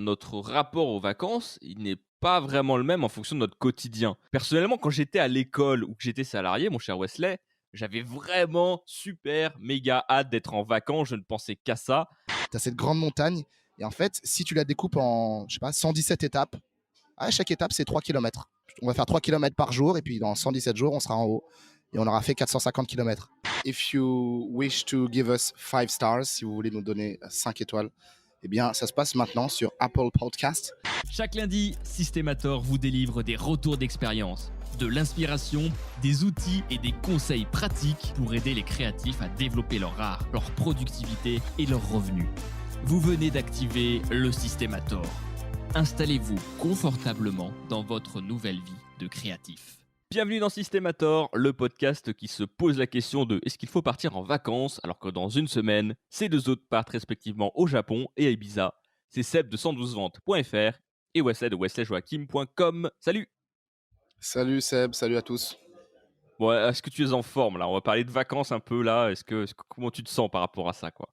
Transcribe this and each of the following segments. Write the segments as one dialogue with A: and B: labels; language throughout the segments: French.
A: Notre rapport aux vacances, il n'est pas vraiment le même en fonction de notre quotidien. Personnellement, quand j'étais à l'école ou que j'étais salarié, mon cher Wesley, j'avais vraiment super méga hâte d'être en vacances. Je ne pensais qu'à ça.
B: Tu as cette grande montagne. Et en fait, si tu la découpes en, je sais pas, 117 étapes, chaque étape, c'est 3 kilomètres. On va faire 3 kilomètres par jour. Et puis, dans 117 jours, on sera en haut. Et on aura fait 450 kilomètres. If you wish to give us 5 stars, si vous voulez nous donner 5 étoiles, eh bien, ça se passe maintenant sur Apple Podcast.
C: Chaque lundi, Systemator vous délivre des retours d'expérience, de l'inspiration, des outils et des conseils pratiques pour aider les créatifs à développer leur art, leur productivité et leurs revenus. Vous venez d'activer le Systemator. Installez-vous confortablement dans votre nouvelle vie de créatif.
A: Bienvenue dans Systemator, le podcast qui se pose la question de est-ce qu'il faut partir en vacances alors que dans une semaine, ces deux autres partent respectivement au Japon et à Ibiza. C'est Seb de 112ventes.fr et Wesley de wesleyjoachim.com. Salut!
B: Salut Seb, salut à tous.
A: Bon, est-ce que tu es en forme là? On va parler de vacances un peu là. Comment tu te sens par rapport à ça quoi?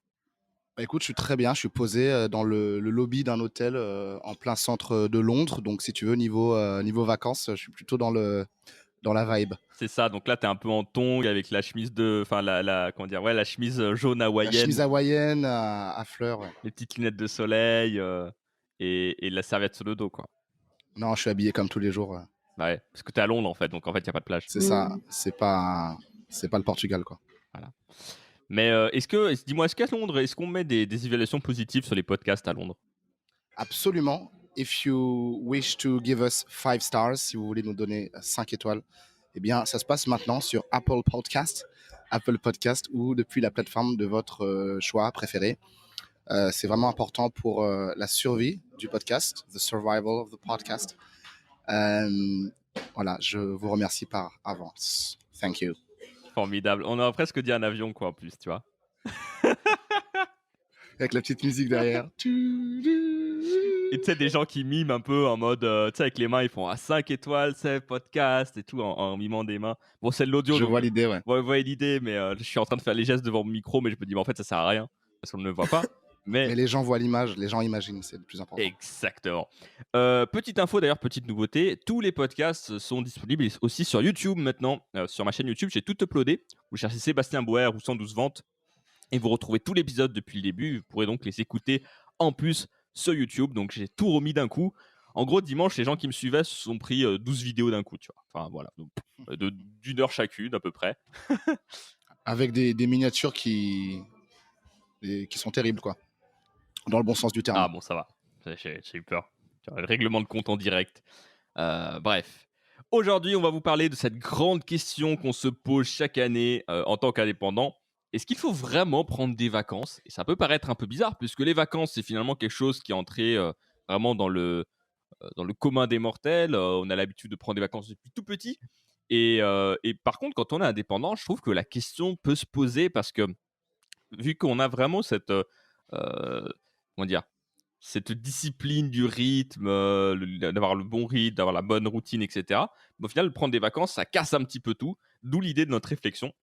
B: Bah, écoute, je suis très bien. Je suis posé dans le lobby d'un hôtel en plein centre de Londres. Donc, si tu veux, niveau vacances, je suis plutôt dans la vibe.
A: C'est ça, donc là t'es un peu en tongs avec la chemise de. Enfin, comment dire, ouais, la chemise jaune
B: La
A: hawaïenne,
B: chemise hawaïenne à fleurs. Ouais.
A: les petites lunettes de soleil et la serviette sur le dos quoi.
B: Non, je suis habillé comme tous les jours.
A: Ouais, parce que t'es à Londres en fait, donc en fait y a pas de plage.
B: C'est ça. C'est pas le Portugal, quoi.
A: Voilà. Mais dis-moi, est-ce qu'à Londres, est-ce qu'on met des évaluations positives sur les podcasts à Londres?
B: Absolument. If you wish to give us 5 stars, si vous voulez nous donner 5 étoiles, eh bien, ça se passe maintenant sur Apple Podcast ou depuis la plateforme de votre choix préféré. C'est vraiment important pour la survie du podcast, the survival of the podcast. Voilà, je vous remercie par avance. Thank you.
A: Formidable. On aurait presque dit un avion quoi en plus, tu vois.
B: Avec la petite musique derrière.
A: Et tu sais, des gens qui miment un peu en mode, tu sais, avec les mains, ils font à 5 étoiles, c'est podcast et tout, en mimant des mains. Bon, c'est de l'audio.
B: Je
A: donc,
B: vois l'idée, ouais.
A: Vous voyez l'idée, mais je suis en train de faire les gestes devant mon micro, mais je me dis, mais en fait, ça sert à rien, parce qu'on ne le voit pas.
B: Mais les gens voient l'image, les gens imaginent, c'est le plus important.
A: Exactement. Petite info d'ailleurs, petite nouveauté, tous les podcasts sont disponibles aussi sur YouTube maintenant. Sur ma chaîne YouTube, j'ai tout uploadé. Vous cherchez Sébastien Bauer ou 112 Ventes et vous retrouvez tout l'épisode depuis le début. Vous pourrez donc les écouter en plus sur YouTube. Donc j'ai tout remis d'un coup. En gros, dimanche, les gens qui me suivaient se sont pris 12 vidéos d'un coup, tu vois. Enfin voilà, donc, d'une heure chacune à peu près.
B: Avec des miniatures qui sont terribles, quoi. Dans le bon sens du terme.
A: Ah bon, ça va. J'ai eu peur. Le règlement de compte en direct. Bref. Aujourd'hui, on va vous parler de cette grande question qu'on se pose chaque année en tant qu'indépendant. Est-ce qu'il faut vraiment prendre des vacances? Et ça peut paraître un peu bizarre, puisque les vacances, c'est finalement quelque chose qui est entré vraiment dans le commun des mortels. On a l'habitude de prendre des vacances depuis tout petit. Et par contre, quand on est indépendant, je trouve que la question peut se poser parce que vu qu'on a vraiment cette, comment dire, cette discipline du rythme, d'avoir le bon rythme, d'avoir la bonne routine, etc. Mais au final, prendre des vacances, ça casse un petit peu tout. D'où l'idée de notre réflexion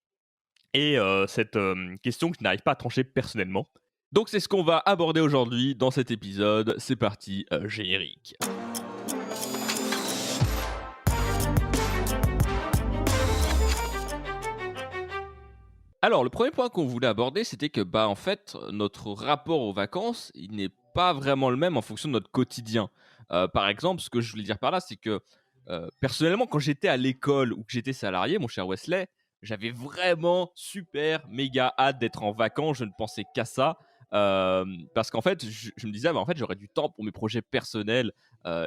A: et cette question que je n'arrive pas à trancher personnellement. Donc c'est ce qu'on va aborder aujourd'hui dans cet épisode. C'est parti, générique. Alors, le premier point qu'on voulait aborder, c'était que, en fait, notre rapport aux vacances, il n'est pas vraiment le même en fonction de notre quotidien. Par exemple, ce que je voulais dire par là, c'est que, personnellement, quand j'étais à l'école ou que j'étais salarié, mon cher Wesley, j'avais vraiment super méga hâte d'être en vacances. Je ne pensais qu'à ça. Parce qu'en fait, je me disais, en fait, j'aurais du temps pour mes projets personnels.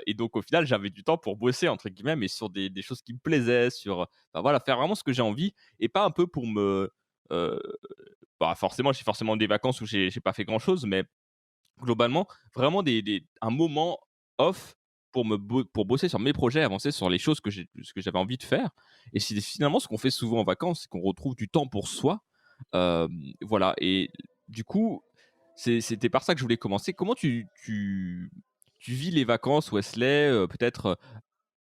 A: Et donc, au final, j'avais du temps pour bosser, entre guillemets, mais sur des choses qui me plaisaient, voilà, faire vraiment ce que j'ai envie et pas un peu pour me Heu, forcément, j'ai forcément des vacances où j'ai pas fait grand chose, mais globalement, vraiment un moment off pour bosser sur mes projets, avancer sur les choses ce que j'avais envie de faire et c'est finalement ce qu'on fait souvent en vacances, c'est qu'on retrouve du temps pour soi. Voilà et du coup, c'était par ça que je voulais commencer. Comment tu vis les vacances, Wesley? Peut-être,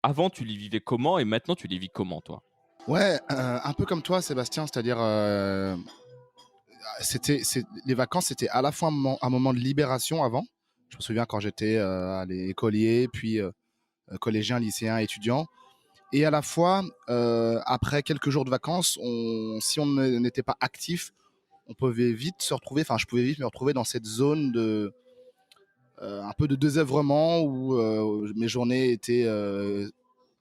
A: avant tu les vivais comment et maintenant tu les vis comment, toi?
B: Ouais, un peu comme toi, Sébastien, c'est-à-dire, les vacances, c'était à la fois un moment de libération avant, Je me souviens quand j'étais écolier, puis collégien, lycéen, étudiant. Et à la fois, après quelques jours de vacances, si on n'était pas actif, on pouvait vite se retrouver, enfin je pouvais vite me retrouver dans cette zone de un peu de désœuvrement où mes journées étaient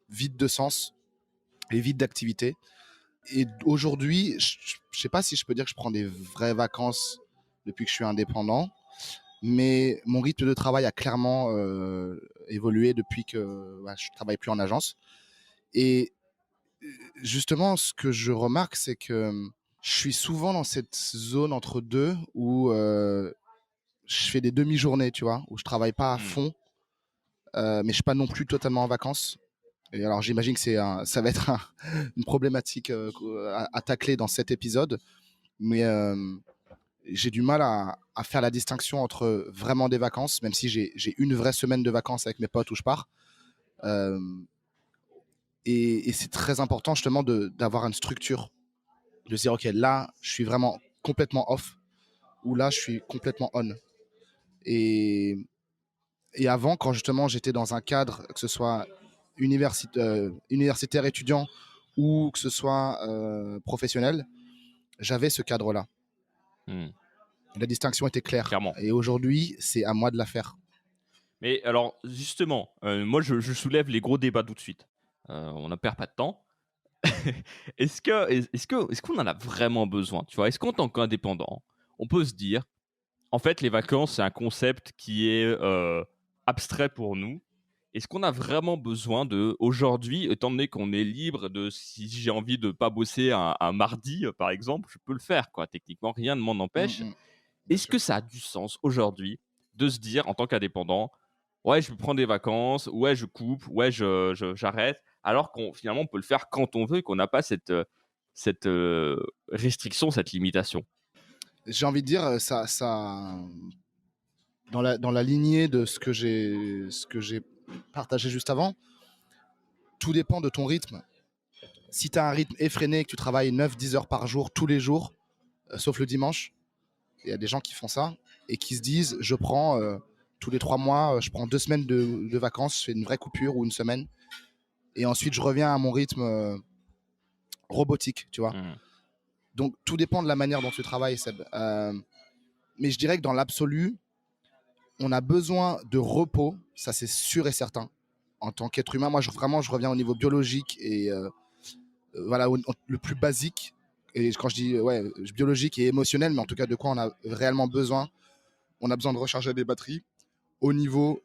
B: vides de sens et vides d'activité. Et aujourd'hui, je ne sais pas si je peux dire que je prends des vraies vacances depuis que je suis indépendant, mais mon rythme de travail a clairement évolué depuis que je ne travaille plus en agence. Et justement, ce que je remarque, c'est que je suis souvent dans cette zone entre deux où je fais des demi-journées, tu vois, où je travaille pas à
A: Mmh.
B: fond, mais je suis pas non plus totalement en vacances. Et alors, j'imagine que ça va être une problématique à tacler dans cet épisode, mais j'ai du mal à faire la distinction entre vraiment des vacances, même si j'ai une vraie semaine de vacances avec mes potes où je pars. Euh, et c'est très important justement d'avoir une structure, de se dire, OK, là, je suis vraiment complètement off, ou là, je suis complètement on. Et, et avant, quand justement j'étais dans un cadre, que ce soit universitaire étudiant ou que ce soit professionnel, j'avais ce cadre-là.
A: Mmh.
B: La distinction était claire.
A: Clairement.
B: Et aujourd'hui, c'est à moi de la faire.
A: Mais alors, justement, moi, je soulève les gros débats tout de suite. On ne perd pas de temps. Est-ce qu'on en a vraiment besoin, tu vois? Est-ce qu'en tant qu'indépendant, on peut se dire: «En fait, les vacances, c'est un concept qui est, abstrait pour nous». Est-ce qu'on a vraiment besoin aujourd'hui, étant donné qu'on est libre de si j'ai envie de pas bosser un mardi, par exemple, je peux le faire, quoi. Techniquement, rien ne m'en empêche.
B: Bien
A: Est-ce
B: sûr.
A: que ça a du sens aujourd'hui de se dire en tant qu'indépendant: «Ouais, je prends des vacances, ouais, je coupe, ouais, j'arrête», alors qu'on finalement, on peut le faire quand on veut et qu'on n'a pas cette restriction, cette limitation?
B: J'ai envie de dire, dans la lignée de ce que j'ai partagé juste avant, tout dépend de ton rythme. Si tu as un rythme effréné et que tu travailles 9-10 heures par jour, tous les jours, sauf le dimanche, il y a des gens qui font ça et qui se disent, je prends tous les 3 mois, je prends 2 semaines de vacances, je fais une vraie coupure ou une semaine, et ensuite je reviens à mon rythme robotique, tu vois.
A: Mmh.
B: Donc tout dépend de la manière dont tu travailles, Seb. Mais je dirais que dans l'absolu, on a besoin de repos, ça c'est sûr et certain. En tant qu'être humain, moi je reviens au niveau biologique et voilà, le plus basique. Et quand je dis ouais, biologique et émotionnel, mais en tout cas de quoi on a réellement besoin, on a besoin de recharger des batteries au niveau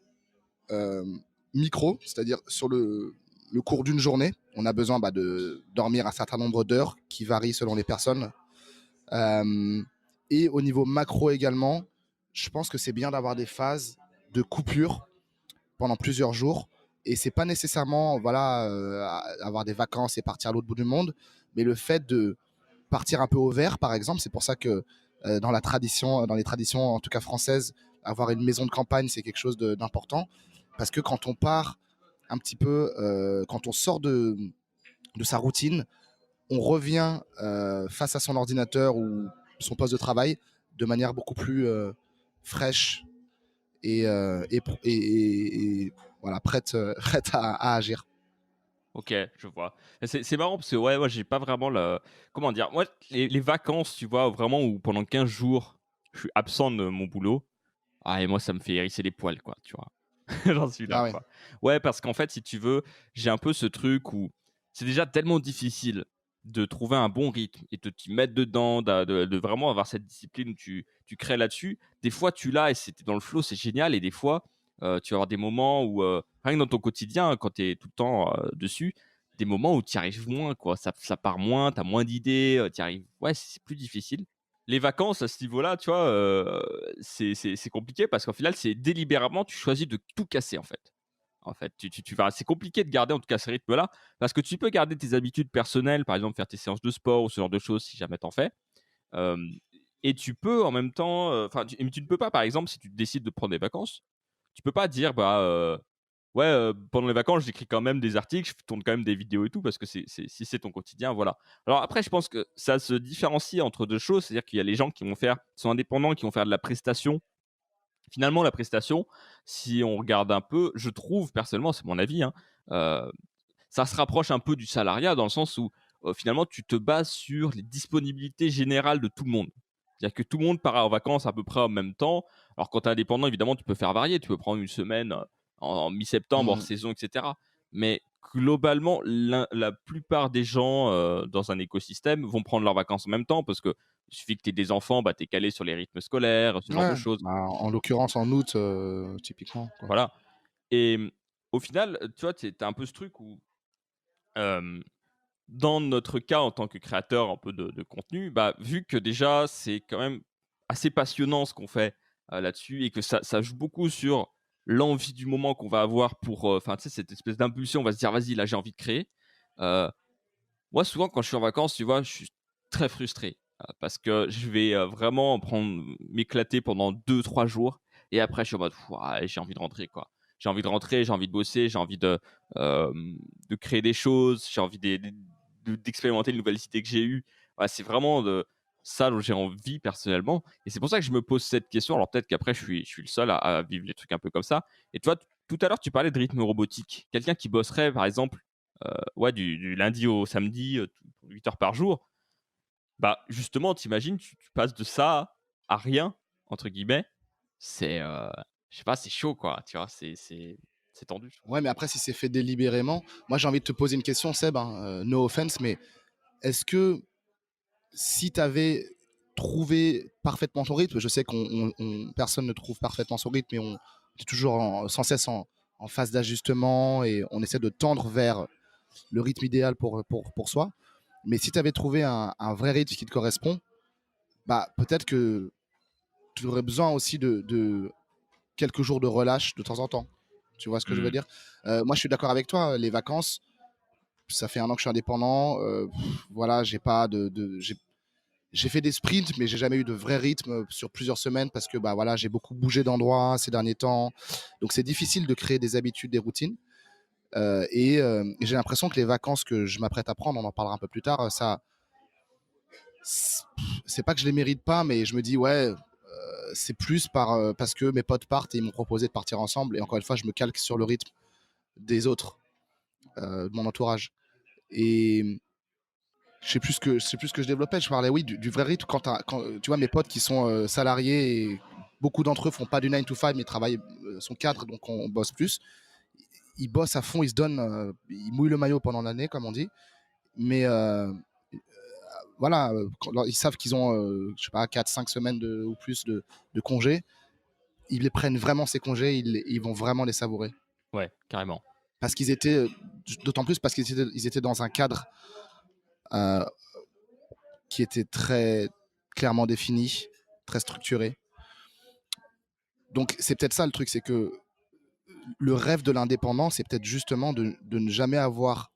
B: euh, micro, c'est-à-dire sur le cours d'une journée. On a besoin de dormir un certain nombre d'heures qui varient selon les personnes. Euh, et au niveau macro également, je pense que c'est bien d'avoir des phases de coupure pendant plusieurs jours. Et c'est pas nécessairement voilà, avoir des vacances et partir à l'autre bout du monde, mais le fait de partir un peu au vert, par exemple, c'est pour ça que dans les traditions, en tout cas françaises, avoir une maison de campagne, c'est quelque chose d'important. Parce que quand on part un petit peu, quand on sort de sa routine, on revient face à son ordinateur ou son poste de travail de manière beaucoup plus fraîche et voilà, prête, prête à agir.
A: OK, je vois. C'est marrant parce que, ouais, moi, j'ai pas vraiment le comment dire? Moi, les vacances, tu vois, vraiment où pendant 15 jours, je suis absent de mon boulot, ah et moi, ça me fait hérisser les poils, quoi, tu vois? J'en suis là,
B: Ah ouais.
A: quoi. Ouais, parce qu'en fait, si tu veux, j'ai un peu ce truc où c'est déjà tellement difficile de trouver un bon rythme et de t'y mettre dedans, de vraiment avoir cette discipline où tu crées là-dessus. Des fois, tu l'as et c'est dans le flow, c'est génial et des fois, tu vas avoir des moments où, rien que dans ton quotidien, quand tu es tout le temps, dessus, des moments où tu y arrives moins, quoi. Ça part moins, tu as moins d'idées, tu y arrives ouais, c'est plus difficile. Les vacances à ce niveau-là, tu vois, c'est compliqué parce qu'au final, c'est délibérément, tu choisis de tout casser, en fait. En fait, tu vas c'est compliqué de garder en tout cas ce rythme-là parce que tu peux garder tes habitudes personnelles, par exemple faire tes séances de sport ou ce genre de choses si jamais tu en fais. Hem et tu peux en même temps, enfin, tu ne peux pas, par exemple, si tu décides de prendre des vacances, tu peux pas dire: «Bah, ouais, pendant les vacances, j'écris quand même des articles, je tourne quand même des vidéos et tout», parce que si c'est ton quotidien, voilà. Alors après, je pense que ça se différencie entre 2 choses, c'est-à-dire qu'il y a les gens qui sont indépendants, qui vont faire de la prestation Finalement, la prestation, si on regarde un peu, je trouve personnellement, c'est mon avis, hein, heu, ça se rapproche un peu du salariat dans le sens où, finalement, tu te bases sur les disponibilités générales de tout le monde. C'est-à-dire que tout le monde part en vacances à peu près en même temps. Alors quand tu es indépendant, évidemment, tu peux faire varier. Tu peux prendre une semaine, en mi-septembre, hors
B: Mhm.
A: saison et cetera. Mais globalement, la plupart des gens, dans un écosystème vont prendre leurs vacances en même temps parce qu'il suffit que tu aies des enfants, bah, tu es calé sur les rythmes scolaires, ce genre de
B: Ouais,
A: choses.
B: bah, en l'occurrence en août, typiquement, quoi.
A: Voilà. Et au final, tu vois, tu as un peu ce truc où, hem, dans notre cas en tant que créateur un peu de contenu, bah, vu que déjà c'est quand même assez passionnant ce qu'on fait, là-dessus et que ça joue beaucoup sur l'envie du moment qu'on va avoir pour, enfin, tu sais, cette espèce d'impulsion, on va se dire: «Vas-y, là, j'ai envie de créer». Heu, Moi, souvent, quand je suis en vacances, tu vois, je suis très frustré, parce que je vais, vraiment m'éclater pendant 2 3 jours et après je suis en mode: «Ouah, j'ai envie de rentrer, quoi». J'ai envie de rentrer, j'ai envie de bosser, j'ai envie de créer des choses, j'ai envie d'expérimenter les nouvelles idées que j'ai eues. Voilà, c'est vraiment de ça dont j'ai envie personnellement et c'est pour ça que je me pose cette question. Alors peut-être qu'après je suis le seul à vivre les trucs un peu comme ça et toi, tout à l'heure, tu parlais de rythme robotique. Quelqu'un qui bosserait, par exemple, ouais, du lundi au samedi, 8 heures par jour, bah, justement, t'imagines, tu passes de ça à «rien» entre guillemets. C'est, je sais pas, c'est chaud quoi, tu vois? C'est tendu.
B: Ouais, mais après, si c'est fait délibérément, moi j'ai envie de te poser une question, Seb, hein, no offense, mais est-ce que si tu avais trouvé parfaitement ton rythme, je sais personne ne trouve parfaitement son rythme, mais on est toujours sans cesse en phase d'ajustement et on essaie de tendre vers le rythme idéal pour soi. Mais si tu avais trouvé un vrai rythme qui te correspond, bah, peut-être que tu aurais besoin aussi de quelques jours de relâche de temps en temps. Tu vois ce que je veux
A: Mmh.
B: dire? Moi, je suis d'accord avec toi. Les vacances, ça fait un an que je suis indépendant. Voilà, j'ai pas j'ai fait des sprints, mais j'ai jamais eu de vrai rythme sur plusieurs semaines parce que bah voilà, j'ai beaucoup bougé d'endroits ces derniers temps. Donc c'est difficile de créer des habitudes, des routines. Et j'ai l'impression que les vacances que je m'apprête à prendre, on en parlera un peu plus tard, ça, c'est pas que je les mérite pas, mais je me dis ouais, c'est plus parce que mes potes partent et ils m'ont proposé de partir ensemble. Et encore une fois, je me calque sur le rythme des autres, de mon entourage. Et je sais plus ce que je développais. Je parlais, oui, du vrai rythme. Quand tu vois mes potes qui sont salariés, et beaucoup d'entre eux font pas du 9 to 5, mais travaillent, sont cadres, donc on bosse plus. Ils bossent à fond, ils se donnent, ils mouillent le maillot pendant l'année, comme on dit. Mais voilà, ils savent qu'ils ont, je sais pas, 4 5 semaines ou plus de congés. Ils les prennent vraiment ces congés, ils vont vraiment les savourer.
A: Ouais, carrément.
B: Parce qu'ils étaient, d'autant plus parce ils étaient dans un cadre euh, qui était très clairement défini, très structuré. Donc c'est peut-être ça le truc, c'est que le rêve de l'indépendance, c'est peut-être justement de ne jamais avoir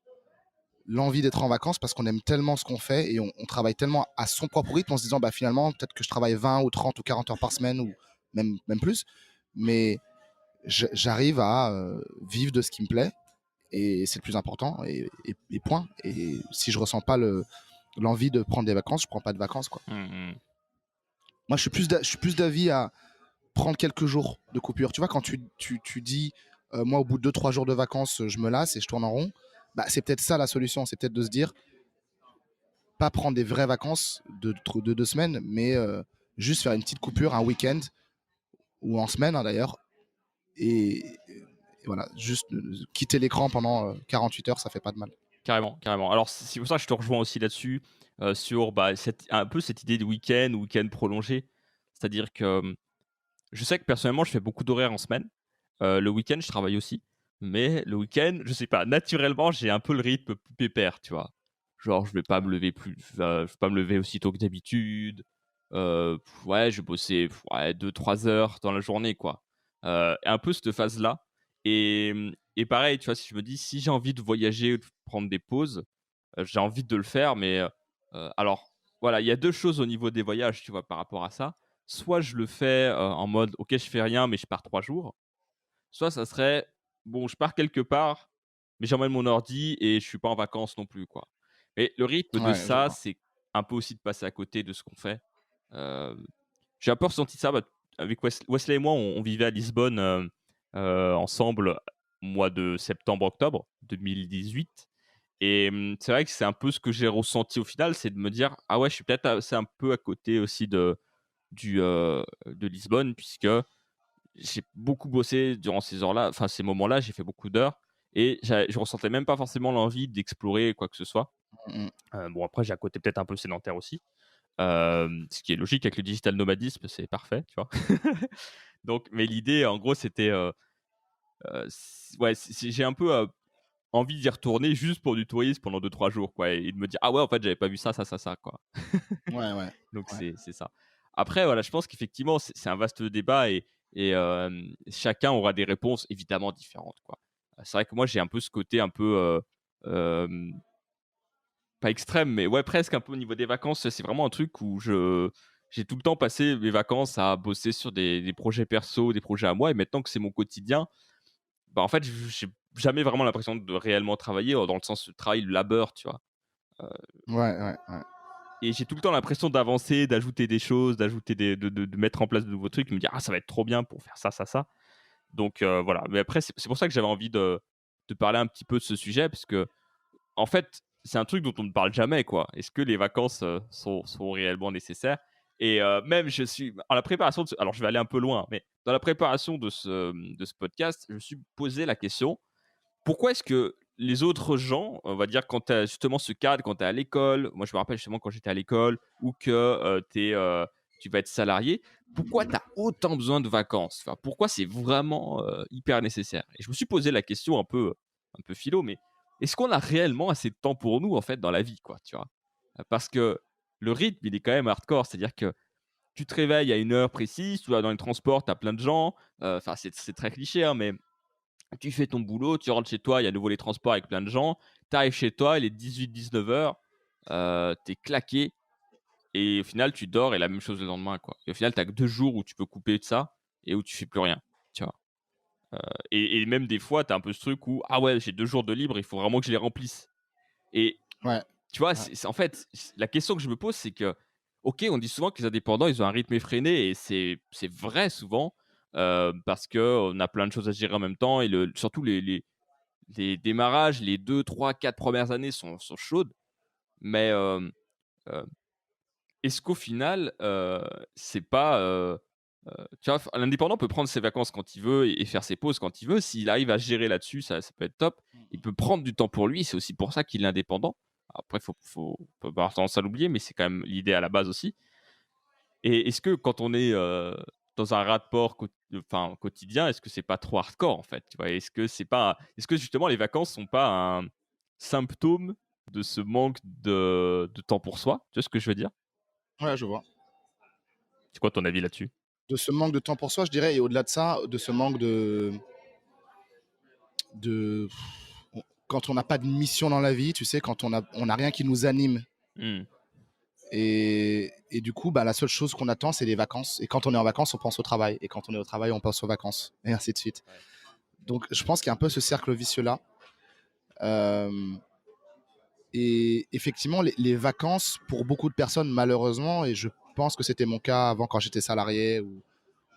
B: l'envie d'être en vacances parce qu'on aime tellement ce qu'on fait et on travaille tellement à son propre rythme en se disant bah finalement peut-être que je travaille 20 ou 30 ou 40 heures par semaine ou même plus, mais j'arrive à vivre de ce qui me plaît et c'est le plus important et point. Et si je ressens pas l'envie de prendre des vacances, je prends pas de vacances quoi.
A: Mmh mh.
B: Moi je suis plus d'avis à prendre quelques jours de coupure. Tu vois, quand tu dis, moi, au bout de 2 3 jours de vacances, je me lasse et je tourne en rond, bah, c'est peut-être ça la solution. C'est peut-être de se dire, pas prendre des vraies vacances de 2 semaines, mais juste faire une petite coupure, un week-end ou en semaine hein, d'ailleurs. Et voilà, juste quitter l'écran pendant 48 heures, ça fait pas de mal.
A: Carrément, carrément. Alors c'est pour ça que je te rejoins aussi là-dessus, sur, bah, un peu cette idée de week-end prolongé. C'est-à-dire que, je sais que personnellement, je fais beaucoup d'horaires en semaine. Le week-end, je travaille aussi. Mais le week-end, je sais pas, naturellement, j'ai un peu le rythme plus pépère, tu vois? Genre, je vais pas me lever aussi tôt que d'habitude. Ouais, je vais bosser, ouais, 2 3 heures dans la journée, quoi. Un peu cette phase-là et pareil, tu vois, si je me dis: «Si j'ai envie de voyager ou de prendre des pauses», j'ai envie de le faire, mais alors, voilà, il y a 2 choses au niveau des voyages, tu vois, par rapport à ça. Soit je le fais, en mode: «OK, je fais rien, mais je pars 3 jours». Soit ça serait: «Bon, je pars quelque part, mais j'emmène mon ordi et je suis pas en vacances non plus, quoi». Mais le rythme de
B: Ouais, je
A: ça,
B: vois.
A: c'est un peu aussi de passer à côté de ce qu'on fait. Heu, j'ai un peu ressenti ça, bah, avec Wesley et moi, on vivait à Lisbonne ensemble au mois de septembre-octobre 2018. Et c'est vrai que c'est un peu ce que j'ai ressenti au final, c'est de me dire: «Ah ouais, je suis peut-être c'est un peu à côté aussi de Lisbonne», puisque j'ai beaucoup bossé durant ces heures-là, enfin ces moments-là, j'ai fait beaucoup d'heures et je ressentais même pas forcément l'envie d'explorer quoi que ce soit.
B: Mmh.
A: Bon après j'ai un côté peut-être un peu sédentaire aussi, ce qui est logique avec le digital nomadisme, c'est parfait, tu vois? Donc mais l'idée en gros c'était, ouais, j'ai un peu, envie d'y retourner juste pour du tourisme pendant 2-3 jours quoi et de me dire: «Ah ouais en fait j'avais pas vu ça, ça, ça, ça» quoi.
B: Ouais, ouais,
A: Donc
B: ouais.
A: c'est ça. Après voilà, je pense qu'effectivement c'est un vaste débat et chacun aura des réponses évidemment différentes, quoi. C'est vrai que moi j'ai un peu ce côté un peu, hem, pas extrême, mais ouais presque un peu au niveau des vacances, c'est vraiment un truc où j'ai tout le temps passé mes vacances à bosser sur des projets perso, des projets à moi et maintenant que c'est mon quotidien, bah, en fait, j'ai jamais vraiment l'impression de réellement travailler, dans le sens travail, le labeur, tu vois? Heu
B: Ouais, ouais, ouais.
A: Et j'ai tout le temps l'impression d'avancer, d'ajouter des choses, d'ajouter des de mettre en place de nouveaux trucs, me dire: «Ah ça va être trop bien pour faire ça, ça, ça». Donc voilà. Mais après c'est pour ça que j'avais envie de parler un petit peu de ce sujet parce que en fait, c'est un truc dont on ne parle jamais, quoi. Est-ce que les vacances, sont réellement nécessaires? Et même je suis en la préparation de ce alors je vais aller un peu loin, mais dans la préparation de ce podcast, je me suis posé la question: pourquoi est-ce que les autres gens, on va dire quand tu as justement ce cadre, quand tu es à l'école, moi je me rappelle justement quand j'étais à l'école ou que tu vas être salarié, pourquoi tu as autant besoin de vacances? Enfin, pourquoi c'est vraiment hyper nécessaire? Et je me suis posé la question un peu philo, mais est-ce qu'on a réellement assez de temps pour nous en fait dans la vie, quoi, tu vois? Parce que le rythme, il est quand même hardcore, c'est-à-dire que tu te réveilles à une heure précise, tu vas dans les transports, tu as plein de gens, enfin c'est très cliché, hein, mais tu fais ton boulot, tu rentres chez toi, il y a à nouveau les transports avec plein de gens. Tu arrives chez toi, il est 18-19 heures, tu es claqué et au final, tu dors et la même chose le lendemain, quoi. Et au final, tu as que 2 jours où tu peux couper de ça et où tu fais plus rien, tu vois? Et même des fois, tu as un peu ce truc où: «Ah ouais, j'ai 2 jours de libre, il faut vraiment que je les remplisse». Et
B: Ouais,
A: tu vois,
B: ouais.
A: c'est en fait, la question que je me pose, c'est que, OK, on dit souvent que les indépendants, ils ont un rythme effréné et c'est vrai souvent, parce qu'on a plein de choses à gérer en même temps et surtout les démarrages, les 2-3-4 premières années sont chaudes, mais heu, est-ce qu'au final, c'est pas, tu vois? L'indépendant peut prendre ses vacances quand il veut et faire ses pauses quand il veut. S'il arrive à gérer là-dessus, ça peut être top. Il peut prendre du temps pour lui, c'est aussi pour ça qu'il est indépendant. Après, faut pas avoir tendance à l'oublier, mais c'est quand même l'idée à la base aussi. Et est-ce que quand on est, dans un rapport quotidien, est-ce que c'est pas trop hardcore, en fait, tu vois? Est-ce que justement les vacances sont pas un symptôme de ce manque de temps pour soi? Tu vois ce que je veux dire?
B: Ouais, je vois.
A: C'est quoi ton avis là-dessus?
B: De ce manque de temps pour soi, je dirais et au-delà de ça, de ce manque de quand on n'a pas de mission dans la vie, tu sais, quand on a rien qui nous anime
A: Mmh.
B: et du coup, bah, la seule chose qu'on attend, c'est les vacances et quand on est en vacances, on pense au travail et quand on est au travail, on pense aux vacances et ainsi de suite.
A: Ouais.
B: Donc je pense qu'il y a un peu ce cercle vicieux-là, hem et effectivement, les vacances, pour beaucoup de personnes, malheureusement et je pense que c'était mon cas avant quand j'étais salarié ou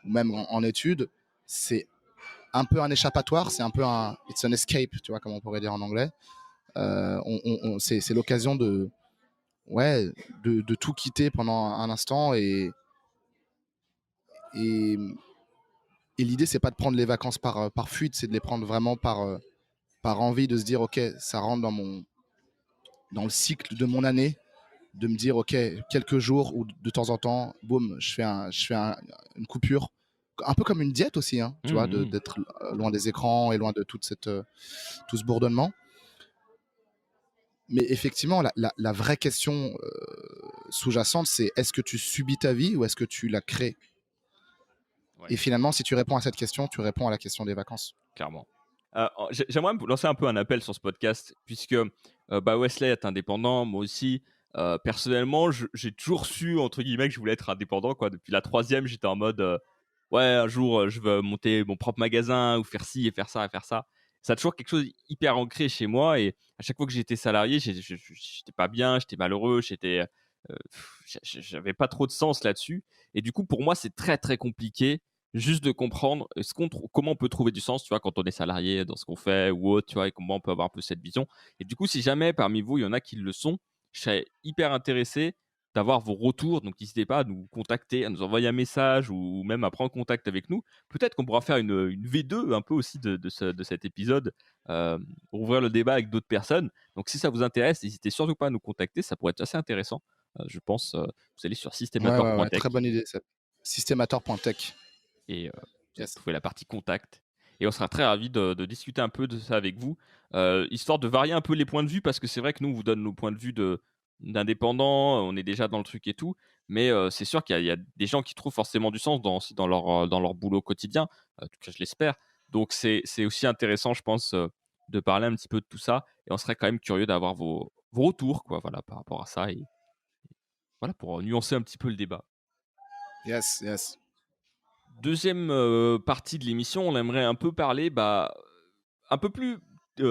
B: même en études, c'est un peu un échappatoire, c'est un peu un it's an escape, tu vois, comme on pourrait dire en anglais. C'est l'occasion de, ouais, de tout quitter pendant un instant et, et l'idée, c'est pas de prendre les vacances par fuite, c'est de les prendre vraiment par envie de se dire, ok, ça rentre dans le cycle de mon année, de me dire, ok, quelques jours ou de temps en temps, boum, une coupure. Un peu comme une diète aussi, hein, tu
A: Mmh
B: vois,
A: mh.
B: d'être loin des écrans et loin de tout ce bourdonnement. Mais effectivement, la vraie question sous-jacente, c'est est-ce que tu subis ta vie ou est-ce que tu la crées?
A: Ouais,
B: Et finalement, si tu réponds à cette question, tu réponds à la question des vacances.
A: clairement. J'aimerais me lancer un peu un appel sur ce podcast puisque, bah, Wesley est indépendant, moi aussi. Personnellement, j'ai toujours su entre guillemets que je voulais être indépendant, quoi. Depuis la troisième, j'étais en mode, «Ouais, un jour, je veux monter mon propre magasin ou faire ci et faire ça et faire ça». Ça a toujours quelque chose hyper ancré chez moi et à chaque fois que j'étais salarié, j'étais pas bien, j'étais malheureux, J'avais pas trop de sens là-dessus. Et du coup, pour moi, c'est très, très compliqué juste de comprendre comment on peut trouver du sens, tu vois, quand on est salarié dans ce qu'on fait ou autre, tu vois, et comment on peut avoir un peu cette vision. Et du coup, si jamais parmi vous, il y en a qui le sont, je serais hyper intéressé d'avoir vos retours. Donc, n'hésitez pas à nous contacter, à nous envoyer un message ou même à prendre contact avec nous. Peut-être qu'on pourra faire une V2 un peu aussi de cet épisode, pour ouvrir le débat avec d'autres personnes. Donc, si ça vous intéresse, n'hésitez surtout pas à nous contacter. Ça pourrait être assez intéressant. Je pense, vous allez sur
B: Ouais, ouais, ouais,
A: systemator.tech
B: très bonne idée. Systemator.tech.
A: et vous allez
B: Yes.
A: trouver la partie contact. Et on sera très ravis de discuter un peu de ça avec vous, histoire de varier un peu les points de vue, parce que c'est vrai que nous, on vous donne nos points de vue d'indépendants, on est déjà dans le truc et tout, mais c'est sûr qu'il y a des gens qui trouvent forcément du sens aussi dans leur boulot quotidien, en tout cas je l'espère. Donc c'est aussi intéressant, je pense, de parler un petit peu de tout ça, et on serait quand même curieux d'avoir vos retours, quoi, voilà, par rapport à ça, et voilà, pour nuancer un petit peu le débat.
B: Yes, yes.
A: Deuxième partie de l'émission, on aimerait un peu parler, un peu plus,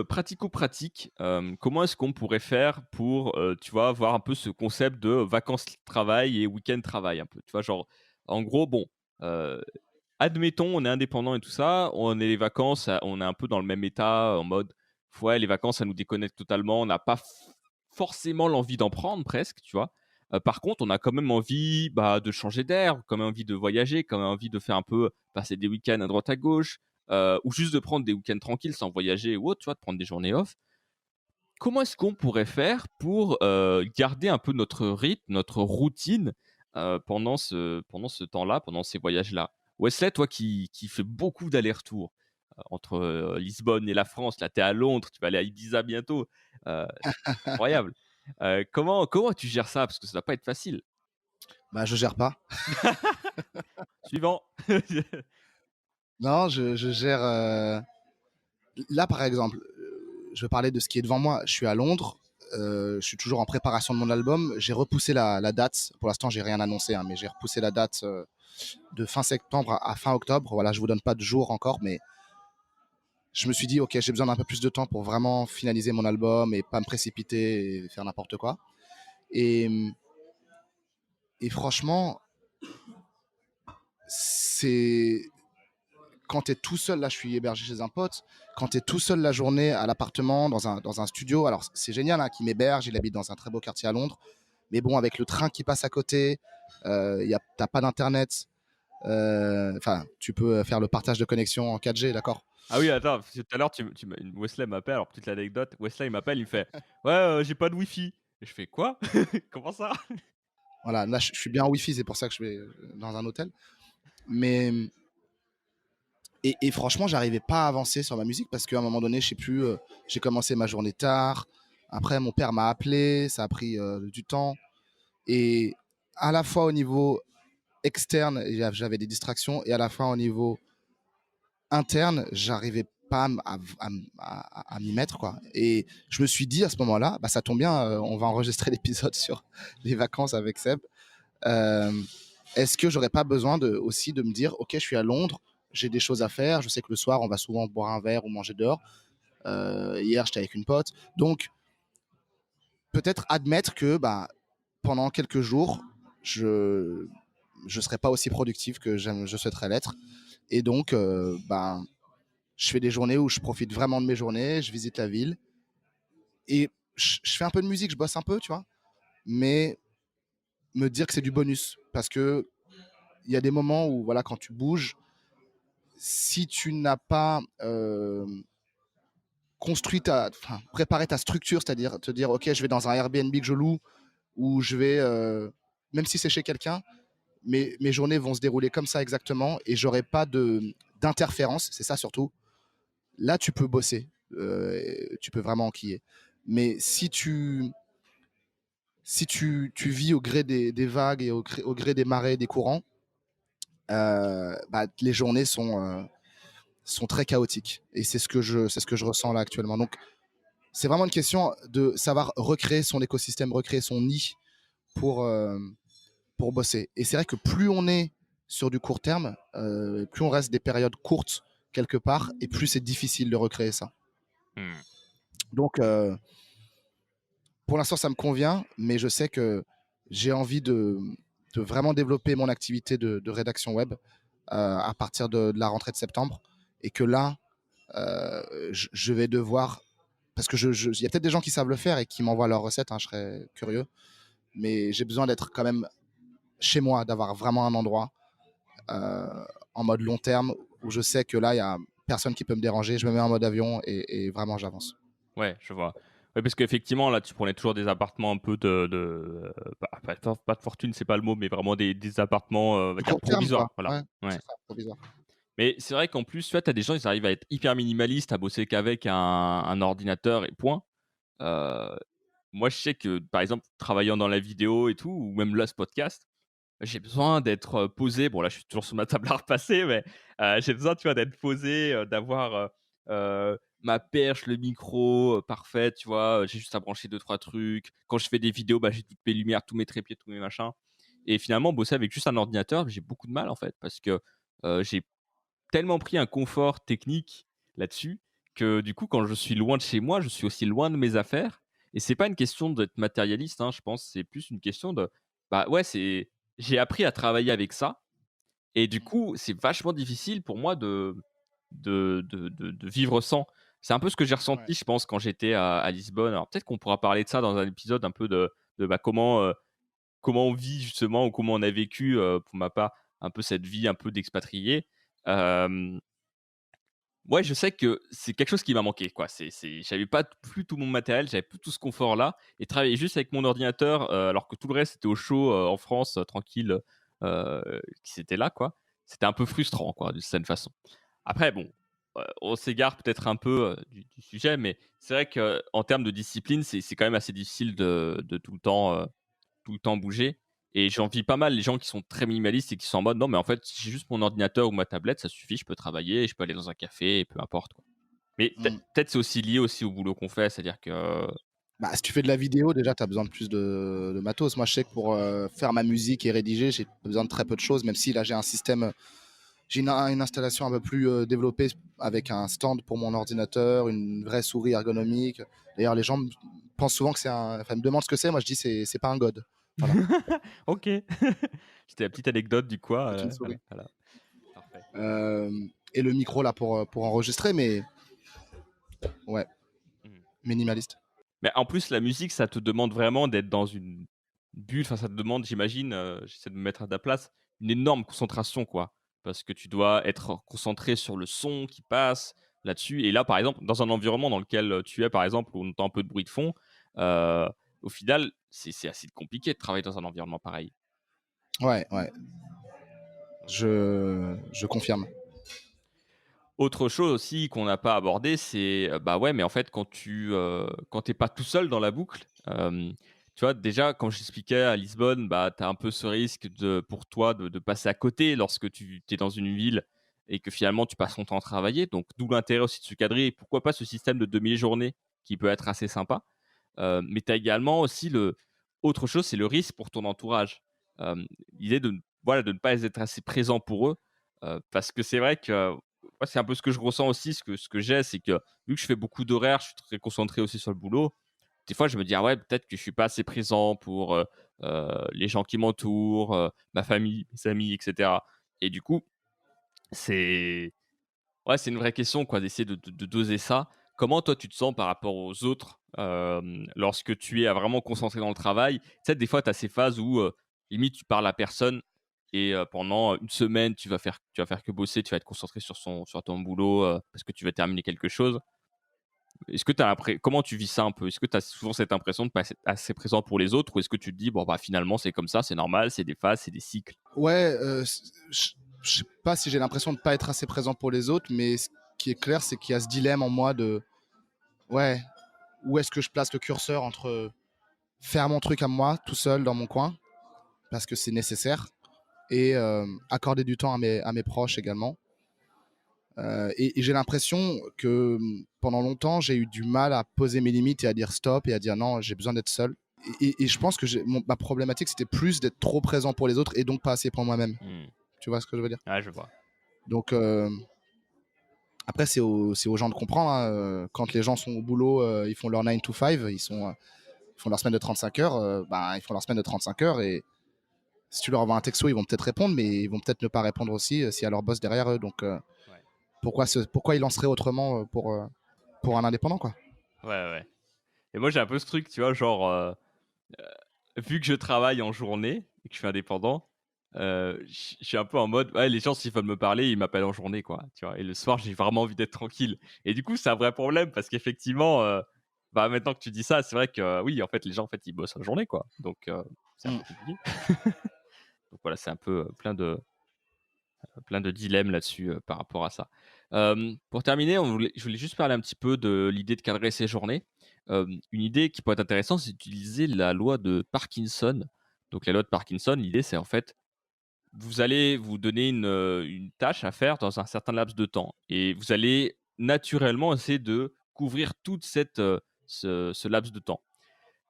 A: pratico-pratique. Comment est-ce qu'on pourrait faire pour, tu vois, avoir un peu ce concept de vacances-travail et week-end travail un peu? Tu vois? Genre, en gros, bon, heu, admettons, on est indépendant et tout ça, on est les vacances, on est un peu dans le même état, en mode, ouais, les vacances, ça nous déconnecte totalement, on n'a pas forcément l'envie d'en prendre presque, tu vois? Par contre, on a quand même envie, de changer d'air, quand même envie de voyager, quand même envie de faire un peu passer des week-ends à droite à gauche, ou juste de prendre des week-ends tranquilles sans voyager ou autre, tu vois? De prendre des journées off. Comment est-ce qu'on pourrait faire pour, garder un peu notre rythme, notre routine, pendant ce temps-là, pendant ces voyages-là? Wesley, toi qui fais beaucoup d'allers-retours, entre, Lisbonne et la France, là, tu es à Londres, tu vas aller à Ibiza bientôt, c'est incroyable. Comment tu gères ça? Parce que ça doit pas être facile.
B: Bah, je gère pas.
A: Suivant.
B: Non, je gère. Là, par exemple, je vais parler de ce qui est devant moi. Je suis à Londres. Je suis toujours en préparation de mon album. J'ai repoussé la date. Pour l'instant, j'ai rien annoncé, hein, mais j'ai repoussé la date de fin septembre à fin octobre. Voilà, je vous donne pas de jour encore, mais je me suis dit, ok, j'ai besoin d'un peu plus de temps pour vraiment finaliser mon album et pas me précipiter et faire n'importe quoi. Et, et franchement, c'est quand tu es tout seul, là je suis hébergé chez un pote, quand tu es tout seul la journée à l'appartement, dans un studio, alors c'est génial, hein, qu'il m'héberge, il habite dans un très beau quartier à Londres, mais bon, avec le train qui passe à côté, t'as pas d'internet, enfin, tu peux faire le partage de connexion en 4G, d'accord.
A: Ah oui, attends, parce que tout à l'heure, Wesley m'appelle, alors petite anecdote, Wesley, il m'appelle, il me fait: «Ouais, j'ai pas de wifi». Et je fais: «Quoi? Comment ça?»
B: Voilà, là je suis bien en Wi-Fi, c'est pour ça que je vais dans un hôtel. Mais et franchement, j'arrivais pas à avancer sur ma musique parce qu'à un moment donné, je sais plus, j'ai commencé ma journée tard. Après, mon père m'a appelé, ça a pris du temps. Et à la fois au niveau externe, j'avais des distractions, et à la fois au niveau interne, j'arrivais pas à m'y mettre, quoi. Et je me suis dit à ce moment-là, bah, ça tombe bien, on va enregistrer l'épisode sur les vacances avec Seb. Euh, Est-ce que j'aurais pas besoin aussi de me dire, ok, je suis à Londres, j'ai des choses à faire, je sais que le soir, on va souvent boire un verre ou manger dehors. Hier, j'étais avec une pote. Donc, peut-être admettre que bah, pendant quelques jours, je ne serai pas aussi productif que je souhaiterais l'être. Et donc, ben, je fais des journées où je profite vraiment de mes journées, je visite la ville. Et je fais un peu de musique, je bosse un peu, tu vois. Mais me dire que c'est du bonus. Parce que il y a des moments où, voilà, quand tu bouges, si tu n'as pas préparé ta structure, c'est-à-dire te dire, ok, je vais dans un Airbnb que je loue, ou je vais, même si c'est chez quelqu'un, mes journées vont se dérouler comme ça exactement, et j'aurai pas d'interférence, c'est ça surtout. Là, tu peux bosser, tu peux vraiment enquiller. Mais si tu vis au gré des vagues et au gré des marées, des courants, bah, les journées sont très chaotiques. Et c'est ce que je ressens là actuellement. Donc, c'est vraiment une question de savoir recréer son écosystème, recréer son nid pour, pour bosser. Et c'est vrai que plus on est sur du court terme, plus on reste des périodes courtes quelque part, et plus c'est difficile de recréer ça.
A: Mmh.
B: Donc, pour l'instant, ça me convient, mais je sais que j'ai envie de vraiment développer mon activité de rédaction web à partir de la rentrée de septembre. Et que là, je vais devoir. Parce que il y a peut-être des gens qui savent le faire et qui m'envoient leurs recettes, hein, je serais curieux. Mais j'ai besoin d'être quand même chez moi, d'avoir vraiment un endroit en mode long terme où je sais que là, il y a personne qui peut me déranger. Je me mets en mode avion et vraiment, j'avance.
A: Ouais, je vois. Ouais, parce qu'effectivement, là, tu prenais toujours des appartements un peu pas de fortune, c'est pas le mot, mais vraiment des appartements, on va
B: Du
A: dire
B: court terme, quoi.
A: provisoires, voilà.
B: Ouais,
A: Ouais.
B: c'est ça, provisoire.
A: Mais c'est vrai qu'en plus, tu vois, tu as des gens, ils arrivent à être hyper minimalistes, à bosser qu'avec un ordinateur et point. Heu, Moi, je sais que, par exemple, travaillant dans la vidéo et tout, ou même là, ce podcast, j'ai besoin d'être, posé. Bon, là, je suis toujours sur ma table à repasser, mais j'ai besoin, tu vois, d'être posé, d'avoir, ma perche, le micro, parfait, tu vois? J'ai juste à brancher deux trois trucs. Quand je fais des vidéos, bah, j'ai toutes mes lumières, tous mes trépieds, tous mes machins et finalement, bosser avec juste un ordinateur, j'ai beaucoup de mal, en fait, parce que, j'ai tellement pris un confort technique là-dessus que du coup, quand je suis loin de chez moi, je suis aussi loin de mes affaires. Et c'est pas une question d'être matérialiste, hein, je pense, c'est plus une question de, bah ouais, c'est, j'ai appris à travailler avec ça. Et du coup, c'est vachement difficile pour moi de vivre sans. C'est un peu ce que j'ai
B: Ouais.
A: ressenti, je pense, quand j'étais à Lisbonne. Alors peut-être qu'on pourra parler de ça dans un épisode un peu de bah, comment on vit justement ou comment on a vécu, pour ma part, un peu cette vie un peu d'expatrié. Euh, Ouais, je sais que c'est quelque chose qui m'a manqué, quoi. J'avais pas plus tout mon matériel, j'avais plus tout ce confort-là et travailler juste avec mon ordinateur, alors que tout le reste était au chaud, en France, tranquille, qui c'était là, quoi. C'était un peu frustrant, quoi, d'une certaine façon. Après bon, on s'égare peut-être un peu, du sujet, mais c'est vrai qu'en termes de discipline, c'est quand même assez difficile de tout le temps bouger. Et j'envie pas mal les gens qui sont très minimalistes et qui sont en mode non, mais en fait, si j'ai juste mon ordinateur ou ma tablette, ça suffit, je peux travailler, je peux aller dans un café, peu importe quoi. Mais
B: Mm.
A: peut-être c'est aussi lié aussi au boulot qu'on fait, c'est-à-dire que
B: Bah, si tu fais de la vidéo, déjà, tu as besoin de plus de matos. Moi, je sais que pour faire ma musique et rédiger, j'ai besoin de très peu de choses, même si là, j'ai un système, j'ai une installation un peu plus développée avec un stand pour mon ordinateur, une vraie souris ergonomique. D'ailleurs, les gens pensent souvent que c'est un. Enfin, me demandent ce que c'est. Moi, je dis c'est pas un god. Voilà,
A: OK. C'était la petite anecdote du quoi,
B: c'est une
A: voilà,
B: souris.
A: voilà, parfait.
B: Euh, et le micro là pour enregistrer, mais ouais,
A: Mmh.
B: minimaliste.
A: Mais en plus, la musique, ça te demande vraiment d'être dans une bulle. Enfin, ça te demande, j'imagine, j'essaie de me mettre à ta place, une énorme concentration, quoi. Parce que tu dois être concentré sur le son qui passe là-dessus. Et là, par exemple, dans un environnement dans lequel tu es, par exemple, où on entend un peu de bruit de fond, heu, au final, c'est assez compliqué de travailler dans un environnement pareil.
B: Ouais, ouais,
A: Donc,
B: je confirme.
A: autre chose aussi qu'on n'a pas abordé, c'est, bah, ouais, mais en fait, quand tu pas tout seul dans la boucle, tu vois, déjà, quand j'expliquais à Lisbonne, bah, tu as un peu ce risque pour toi de passer à côté lorsque tu es dans une ville et que finalement tu passes ton temps à travailler. Donc d'où l'intérêt aussi de se cadrer et pourquoi pas ce système de demi-journée qui peut être assez sympa. Mais tu as également aussi autre chose, c'est le risque pour ton entourage. L'idée voilà, de ne pas être assez présent pour eux, parce que c'est vrai que moi, c'est un peu ce que je ressens aussi, ce que j'ai, c'est que vu que je fais beaucoup d'horaires, je suis très concentré aussi sur le boulot. Des fois, je me dis: «Ah ouais, peut-être que je suis pas assez présent pour, les gens qui m'entourent, ma famille, mes amis et cetera». Et du coup, c'est ouais, c'est une vraie question quoi, d'essayer de doser ça. Comment toi tu te sens par rapport aux autres, lorsque tu es à vraiment concentré dans le travail? Tu sais, des fois, tu as ces phases où, limite tu parles à personne et pendant une semaine, tu vas faire que bosser, tu vas être concentré sur ton boulot, parce que tu vas terminer quelque chose. Est-ce que tu as comment tu vis ça un peu? Est-ce que tu as souvent cette impression de pas être assez présent pour les autres ou est-ce que tu te dis: «Bon, bah, finalement, c'est comme ça, c'est normal, c'est des phases, c'est des cycles»?
B: Ouais, je sais pas si j'ai l'impression de pas être assez présent pour les autres, mais ce qui est clair, c'est qu'il y a ce dilemme en moi de ouais, où est-ce que je place le curseur entre faire mon truc à moi, tout seul dans mon coin, parce que c'est nécessaire, et accorder du temps à mes proches également. Et j'ai l'impression que pendant longtemps, j'ai eu du mal à poser mes limites et à dire stop et à dire non, j'ai besoin d'être seul. Et je pense que ma problématique, c'était plus d'être trop présent pour les autres et donc pas assez pour moi-même.
A: Mmh.
B: Tu vois ce que je veux dire?
A: Ouais, je vois.
B: Donc après, c'est aux gens de comprendre, hein. Quand les gens sont au boulot, ils font leur 9 to 5, ils sont ils font leur semaine de 35 heures, ils font leur semaine de 35 heures et si tu leur envoies un texto, ils vont peut-être répondre, mais ils vont peut-être ne pas répondre aussi s'il y a leur boss derrière eux. Donc,
A: Ouais.
B: pourquoi ils lanceraient autrement pour un indépendant, quoi.
A: Ouais, ouais. Et moi, j'ai un peu ce truc, tu vois, genre, vu que je travaille en journée et que je suis indépendant, je suis un peu en mode, ouais, les gens, s'ils veulent me parler, ils m'appellent en journée, quoi, tu vois. Et le soir, j'ai vraiment envie d'être tranquille. Et du coup, c'est un vrai problème parce qu'effectivement, maintenant que tu dis ça, c'est vrai que oui, en fait, les gens, en fait, ils bossent en journée, quoi. Donc, c'est un
B: Mm.
A: peu compliqué. Donc voilà, c'est un peu plein de dilemmes là-dessus par rapport à ça. Pour terminer, je voulais juste parler un petit peu de l'idée de cadrer ses journées. Une idée qui pourrait être intéressante, c'est d'utiliser la loi de Parkinson. Donc la loi de Parkinson, l'idée c'est en fait, vous allez vous donner une tâche à faire dans un certain laps de temps et vous allez naturellement essayer de couvrir toute ce laps de temps.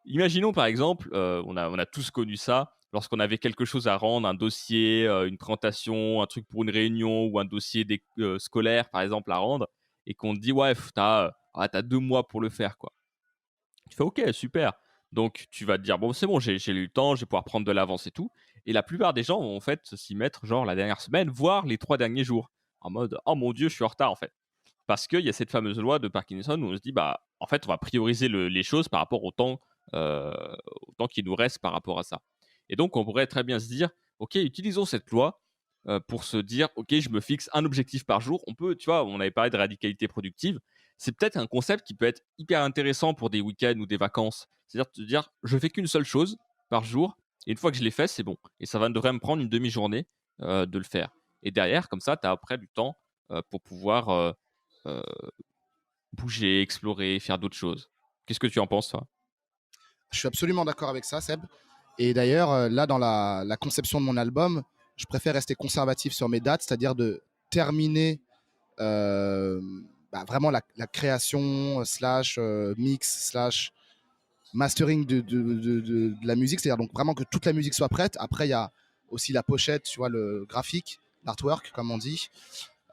A: Imaginons par exemple, on a tous connu ça, lorsqu'on avait quelque chose à rendre, un dossier, une présentation, un truc pour une réunion ou un dossier scolaire par exemple à rendre et qu'on te dit: «Ouais, tu as 2 mois pour le faire, quoi». Tu fais: «OK, super». Donc tu vas te dire: «Bon, c'est bon, j'ai eu le temps, je vais pouvoir prendre de l'avance et tout» et la plupart des gens vont en fait s'y mettre genre la dernière semaine, voire les 3 derniers jours, en mode: «Oh mon Dieu, je suis en retard, en fait». Parce qu'il y a cette fameuse loi de Parkinson où on se dit, bah, en fait, on va prioriser les choses par rapport euh, au temps qui nous reste par rapport à ça. Et donc, on pourrait très bien se dire, OK, utilisons cette loi pour se dire, OK, je me fixe un objectif par jour. On peut, tu vois, on avait parlé de radicalité productive. C'est peut-être un concept qui peut être hyper intéressant pour des week-ends ou des vacances. C'est-à-dire te dire, je fais qu'une seule chose par jour. Et une fois que je l'ai fait, c'est bon. Et ça devrait me prendre une demi-journée de le faire. Et derrière, comme ça, tu as après du temps pour pouvoir Heu, bouger, explorer, faire d'autres choses. Qu'est-ce que tu en penses, toi?
B: Je suis absolument d'accord avec ça, Seb. Et d'ailleurs, là, dans la conception de mon album, je préfère rester conservatif sur mes dates, c'est-à-dire de terminer euh, vraiment la création, slash mix, slash mastering de la musique, c'est-à-dire donc vraiment que toute la musique soit prête. Après, il y a aussi la pochette, tu vois, le graphique, l'artwork, comme on dit.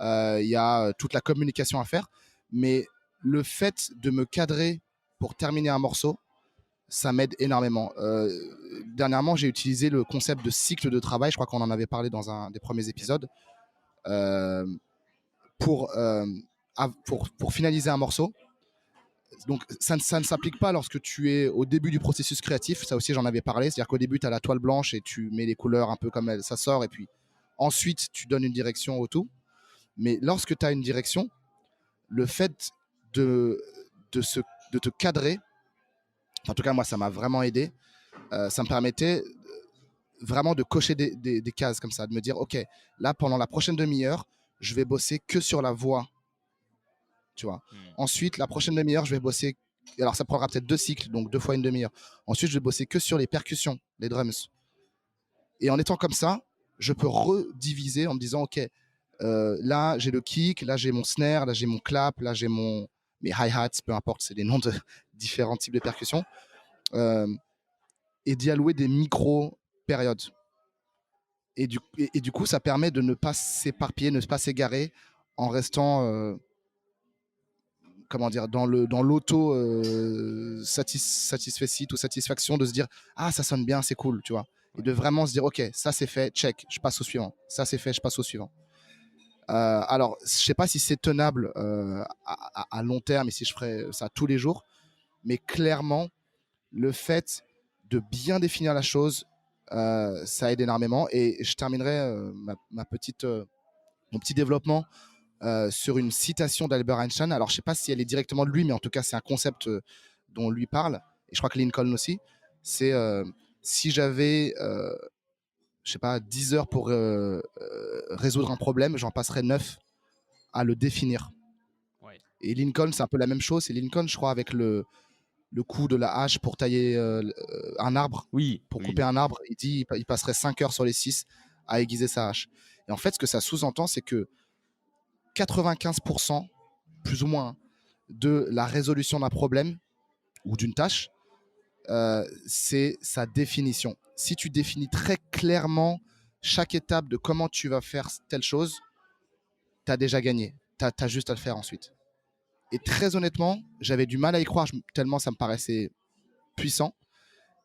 B: Il y a toute la communication à faire. Mais le fait de me cadrer pour terminer un morceau, ça m'aide énormément. Dernièrement, j'ai utilisé le concept de cycle de travail. Je crois qu'on en avait parlé dans un des premiers épisodes. Euh, pour, euh, pour finaliser un morceau. Donc, ça ne s'applique pas lorsque tu es au début du processus créatif. Ça aussi, j'en avais parlé. C'est-à-dire qu'au début, tu as la toile blanche et tu mets les couleurs un peu comme ça sort. Et puis, ensuite, tu donnes une direction au tout. Mais lorsque tu as une direction, le fait de, de, se, de te cadrer, en tout cas, moi, ça m'a vraiment aidé. Ça me permettait vraiment de cocher des cases comme ça, de me dire, OK, là, pendant la prochaine demi-heure, je vais bosser que sur la voix, tu vois.
A: Mmh.
B: Ensuite, la prochaine demi-heure, je vais bosser, alors ça prendra peut-être 2 cycles, donc 2 fois une demi-heure. Ensuite, je vais bosser que sur les percussions, les drums. Et en étant comme ça, je peux rediviser en me disant, OK, là, j'ai le kick, là, j'ai mon snare, là, j'ai mon clap, là, j'ai mes hi-hats, peu importe, c'est des noms de différents types de percussions. Euh, et d'y allouer des micro-périodes. Et du coup, ça permet de ne pas s'éparpiller, ne pas s'égarer en restant, comment dire, dans l'auto satisfecit ou satisfaction de se dire ah ça sonne bien, c'est cool, tu vois, et de vraiment se dire ok ça c'est fait, check, je passe au suivant, ça c'est fait, je passe au suivant. Alors je sais pas si c'est tenable à long terme et si je ferais ça tous les jours, mais clairement le fait de bien définir la chose, ça aide énormément. Et je terminerai mon petit développement sur une citation d'Albert Einstein. Alors, je ne sais pas si elle est directement de lui, mais en tout cas, c'est un concept dont lui parle. Et je crois que Lincoln aussi. C'est si j'avais, je sais pas, 10 heures pour résoudre un problème, j'en passerais 9 à le définir.
A: Ouais.
B: Et Lincoln, c'est un peu la même chose. C'est Lincoln, je crois, avec le coup de la hache pour tailler un arbre,
A: Oui,
B: pour
A: oui.
B: couper un arbre. Il dit il passerait 5 heures sur les 6 à aiguiser sa hache. Et en fait, ce que ça sous-entend, c'est que 95%, plus ou moins, de la résolution d'un problème ou d'une tâche, c'est sa définition. Si tu définis très clairement chaque étape de comment tu vas faire telle chose, tu as déjà gagné. Tu as juste à le faire ensuite. Et très honnêtement, j'avais du mal à y croire tellement ça me paraissait puissant.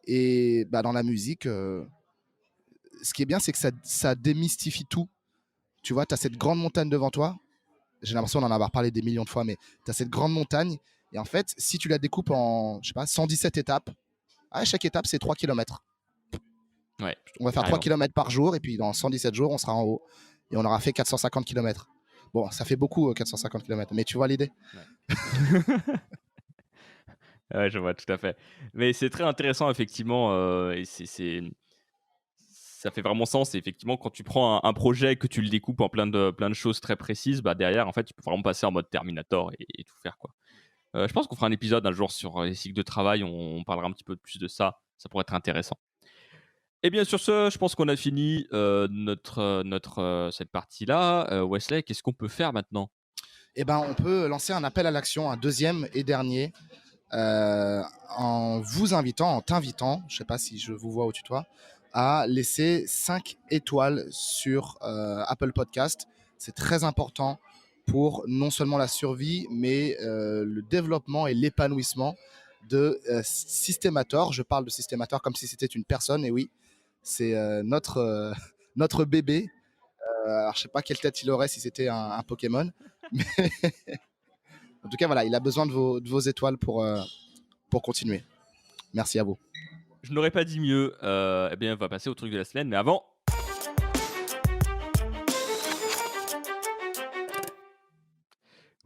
B: Et bah, dans la musique, ce qui est bien, c'est que ça démystifie tout. Tu vois, tu as cette grande montagne devant toi. J'ai l'impression d'en avoir parlé des millions de fois, mais tu as cette grande montagne. Et en fait, si tu la découpes en, je sais pas, 117 étapes, chaque étape, c'est 3 kilomètres.
A: Ouais,
B: On va faire 3
A: carrément.
B: kilomètres par jour, et puis dans 117 jours, on sera en haut. Et on aura fait 450 kilomètres. Bon, ça fait beaucoup, 450 kilomètres, mais tu vois l'idée.
A: Ouais. Ouais, je vois tout à fait. Mais c'est très intéressant effectivement, et ça fait vraiment sens et effectivement quand tu prends un projet, que tu le découpes en plein de choses très précises, bah, derrière en fait, tu peux vraiment passer en mode Terminator et tout faire, quoi. Je pense qu'on fera un épisode un jour sur, les cycles de travail, on parlera un petit peu plus de ça, ça pourrait être intéressant. Et bien sur ce, je pense qu'on a fini, cette partie-là. Wesley, qu'est-ce qu'on peut faire maintenant?
B: Eh ben, on peut lancer un appel à l'action, un deuxième et dernier, euh, en vous invitant, en t'invitant, je ne sais pas si je vous vois au tutoie, à laisser 5 étoiles sur Apple Podcast. C'est très important pour non seulement la survie, mais le développement et l'épanouissement de Systemator. Je parle de Systemator comme si c'était une personne, et oui, c'est notre bébé. Alors, je sais pas quelle tête il aurait si c'était un Pokémon. Mais en tout cas, voilà, il a besoin de vos étoiles pour continuer. Merci à vous.
A: Je n'aurais pas dit mieux, eh bien, on va passer au truc de la semaine, mais avant,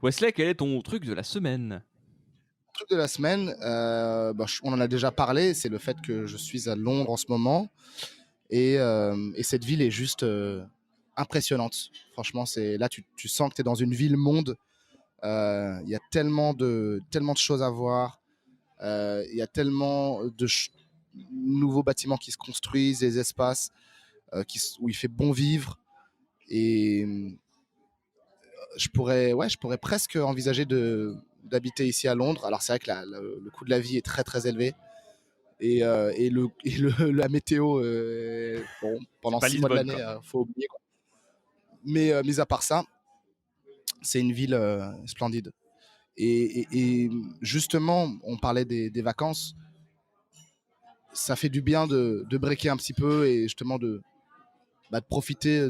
A: Wesley, quel est ton truc de la semaine?
B: Le truc de la semaine, bah, on en a déjà parlé, c'est le fait que je suis à Londres en ce moment. Et cette ville est juste impressionnante. Franchement, là, tu sens que tu es dans une ville-monde. Il y a tellement de choses à voir. Il y a tellement de nouveaux bâtiments qui se construisent, des espaces où il fait bon vivre. Et je pourrais presque envisager d'habiter ici à Londres. Alors c'est vrai que le coût de la vie est très très élevé. La météo, bon,
A: C'est
B: pendant
A: pas
B: 6 mois de
A: Lisbonne,
B: l'année,
A: quoi.
B: faut oublier, quoi. Mais mis à part ça, c'est une ville splendide. Et justement, on parlait des vacances. Ça fait du bien de breaker un petit peu et justement de profiter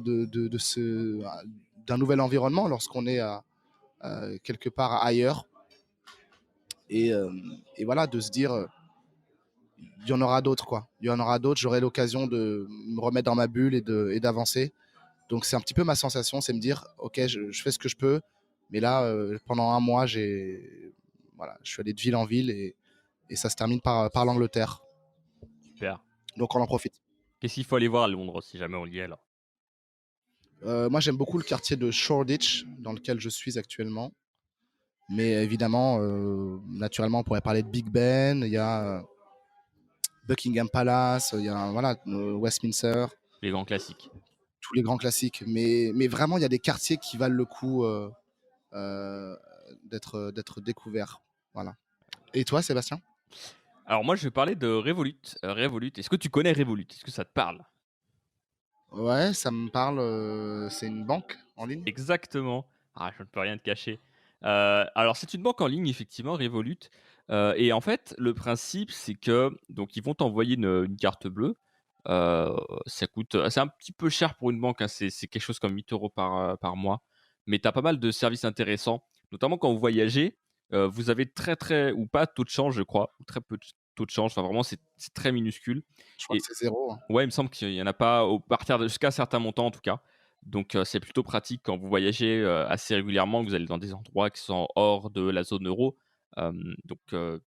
B: d'un nouvel environnement lorsqu'on est quelque part ailleurs. Et, euh, et voilà, de se dire, il y en aura d'autres, quoi. Il y en aura d'autres, j'aurai l'occasion de me remettre dans ma bulle et d'avancer. Donc c'est un petit peu ma sensation, c'est me dire, ok, je fais ce que je peux, mais là, pendant un mois, voilà, je suis allé de ville en ville et ça se termine par l'Angleterre.
A: Super.
B: Donc on en profite.
A: Qu'est-ce qu'il faut aller voir à Londres si jamais on y est là?
B: Moi, j'aime beaucoup le quartier de Shoreditch, dans lequel je suis actuellement. Mais évidemment, naturellement, on pourrait parler de Big Ben, il y a Buckingham Palace, il y a voilà, Westminster,
A: Les grands classiques.
B: tous les grands classiques. Mais vraiment, il y a des quartiers qui valent le coup euh, d'être découverts. Voilà. Et toi, Sébastien?
A: Alors moi, je vais parler de Revolut. Revolut, est-ce que tu connais Revolut? Est-ce que ça te parle?
B: Ouais, ça me parle. C'est une banque en ligne?
A: Exactement. Ah, je ne peux rien te cacher. Alors c'est une banque en ligne effectivement, Revolut, et en fait, le principe, c'est que donc ils vont t'envoyer une carte bleue. Heu, Ça coûte, c'est un petit peu cher pour une banque, hein, c'est quelque chose comme 8 € par mois, mais tu as pas mal de services intéressants, notamment quand vous voyagez. Vous avez très, très ou pas de taux de change, je crois, ou très peu de taux de change, enfin vraiment c'est très minuscule.
B: Je crois que
A: Et
B: c'est zéro, hein.
A: ouais, il me semble qu'il y en a pas au partir de jusqu'à certains montants en tout cas. Donc c'est plutôt pratique quand vous voyagez, assez régulièrement, que vous allez dans des endroits qui sont hors de la zone euro. Donc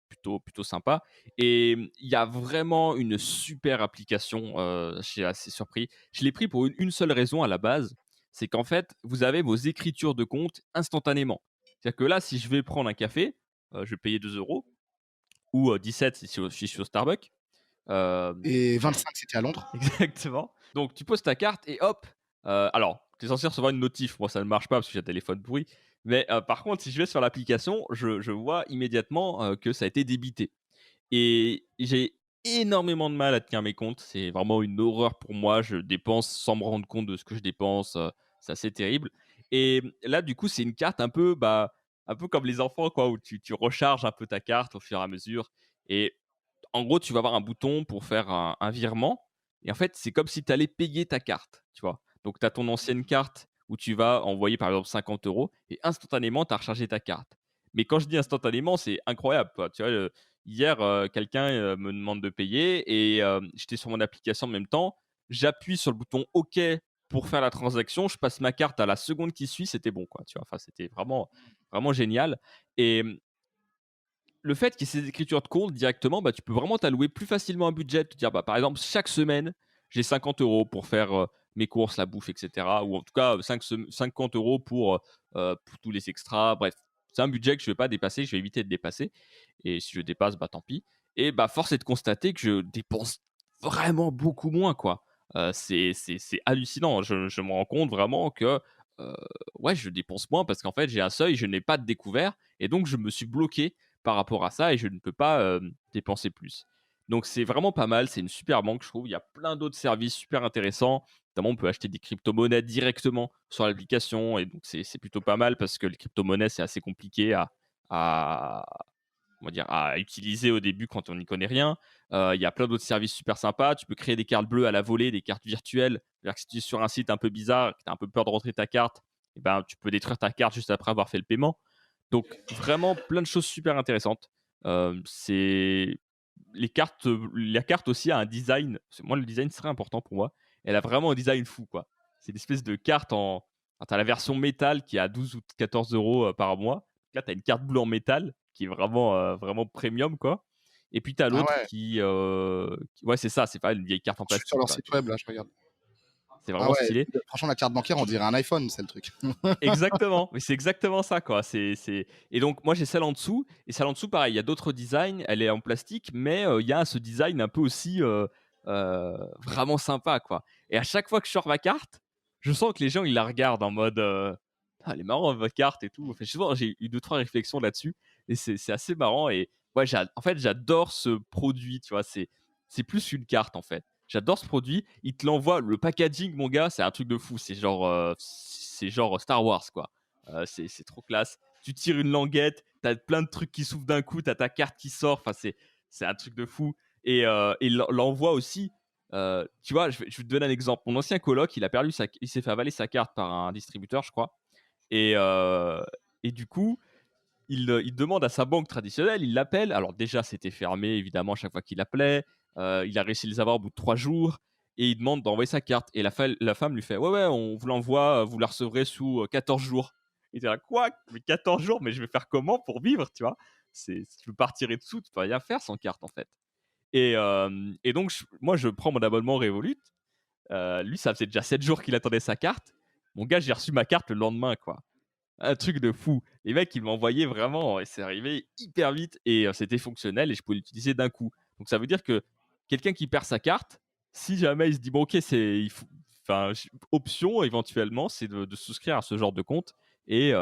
A: plutôt sympa et il y a vraiment une super application, je suis assez surpris. Je l'ai pris pour une seule raison à la base, c'est qu'en fait, vous avez vos écritures de compte instantanément. C'est-à-dire que là, si je vais prendre un café, je vais payer 2 € ou 17 si je suis au Starbucks. Hem
B: Et 25, c'était à Londres.
A: Exactement. Donc tu poses ta carte et hop, alors tu es censé recevoir une notif. Moi, ça ne marche pas parce que j'ai un téléphone pourri. Mais par contre, si je vais sur l'application, je vois immédiatement, que ça a été débité et j'ai énormément de mal à tenir mes comptes. C'est vraiment une horreur pour moi. Je dépense sans me rendre compte de ce que je dépense, c'est assez terrible et là, du coup, c'est une carte un peu, bah, un peu comme les enfants, quoi, où tu recharges un peu ta carte au fur et à mesure et en gros, tu vas avoir un bouton pour faire un virement et en fait, c'est comme si tu allais payer ta carte, tu vois? Donc tu as ton ancienne carte où tu vas envoyer, par exemple, 50 € et instantanément, tu as rechargé ta carte. Mais quand je dis instantanément, c'est incroyable, quoi. Tu vois, hier, quelqu'un, me demande de payer et j'étais sur mon application en même temps. J'appuie sur le bouton OK pour faire la transaction. Je passe ma carte à la seconde qui suit, c'était bon, quoi, tu vois? Enfin, c'était vraiment, vraiment génial et le fait qu'il y ait ces écritures de compte directement, bah, tu peux vraiment t'allouer plus facilement un budget. Te dire, bah, par exemple, chaque semaine, j'ai 50 € pour faire mes courses, la bouffe, etc. Ou en tout cas, 50 € pour tous les extras. Bref, c'est un budget que je ne vais pas dépasser. Je vais éviter de dépasser. Et si je dépasse, bah, tant pis. Et bah, force est de constater que je dépense vraiment beaucoup moins, quoi. C'est hallucinant. Je me rends compte vraiment que euh, ouais, je dépense moins parce qu'en fait, j'ai un seuil, je n'ai pas de découvert. Et donc, je me suis bloqué par rapport à ça et je ne peux pas dépenser plus. Donc c'est vraiment pas mal, c'est une super banque, je trouve. Il y a plein d'autres services super intéressants. Notamment, on peut acheter des crypto-monnaies directement sur l'application et donc c'est plutôt pas mal parce que les crypto-monnaies, c'est assez compliqué à, on va dire, à utiliser au début quand on n'y connaît rien. Il y a plein d'autres services super sympas. Tu peux créer des cartes bleues à la volée, des cartes virtuelles. C'est-à-dire que si tu es sur un site un peu bizarre, que tu as un peu peur de rentrer ta carte, eh ben, tu peux détruire ta carte juste après avoir fait le paiement. Donc vraiment plein de choses super intéressantes. C'est les cartes, la carte aussi a un design. Moi, le design serait important pour moi. Elle a vraiment un design fou, quoi. C'est une espèce de carte en. Tu as la version métal qui est à 12 ou 14 € par mois. Là, tu as une carte bleue en métal qui est vraiment, vraiment premium, quoi. Et puis, tu as
B: Ah
A: l'autre
B: ouais,
A: ouais, c'est ça, c'est pas une vieille carte en
B: je suis sur
A: plastique,
B: leur
A: quoi.
B: site web là, je regarde.
A: C'est
B: Ah
A: vraiment
B: ouais,
A: stylé.
B: franchement, la carte bancaire, on dirait un iPhone, c'est le truc.
A: Exactement, mais c'est exactement ça, quoi. C'est et donc moi j'ai celle en dessous et celle en dessous pareil, il y a d'autres designs, elle est en plastique, mais il y a ce design un peu aussi, vraiment sympa, quoi. Et à chaque fois que je sors ma carte, je sens que les gens ils la regardent en mode, «Ah elle est marrante votre carte et tout». Enfin souvent j'ai eu 2-3 réflexions là-dessus et c'est assez marrant et ouais en fait j'adore ce produit, tu vois? C'est plus qu'une carte en fait. J'adore ce produit. Il te l'envoie. Le packaging, mon gars, c'est un truc de fou. C'est genre Star Wars, quoi. C'est trop classe. Tu tires une languette, t'as plein de trucs qui s'ouvrent d'un coup, t'as ta carte qui sort. Enfin, c'est un truc de fou. Et l'envoi aussi. Tu vois, je vais te donner un exemple. Mon ancien coloc, il s'est fait avaler sa carte par un distributeur, je crois. Et, euh, et du coup, il demande à sa banque traditionnelle, il l'appelle. Alors déjà, c'était fermé, évidemment, chaque fois qu'il appelait. Il a réussi à les avoir au bout de 3 jours. Et il demande d'envoyer sa carte. Et la femme lui fait, ouais, ouais, on vous l'envoie, vous la recevrez sous 14 jours. Et t'es là, quoi? Mais 14 jours, mais je vais faire comment pour vivre, tu vois? Si tu veux pas retirer dessous, tu peux rien faire sans carte, en fait. Et donc, moi, je prends mon abonnement Revolut. Lui, ça faisait déjà 7 jours qu'il attendait sa carte. Mon gars, j'ai reçu ma carte le lendemain, quoi. Un truc de fou. Les mecs, ils m'envoyaient vraiment et c'est arrivé hyper vite et c'était fonctionnel et je pouvais l'utiliser d'un coup. Donc ça veut dire que quelqu'un qui perd sa carte, si jamais il se dit: «Bon OK, option éventuellement, c'est de souscrire à ce genre de compte» et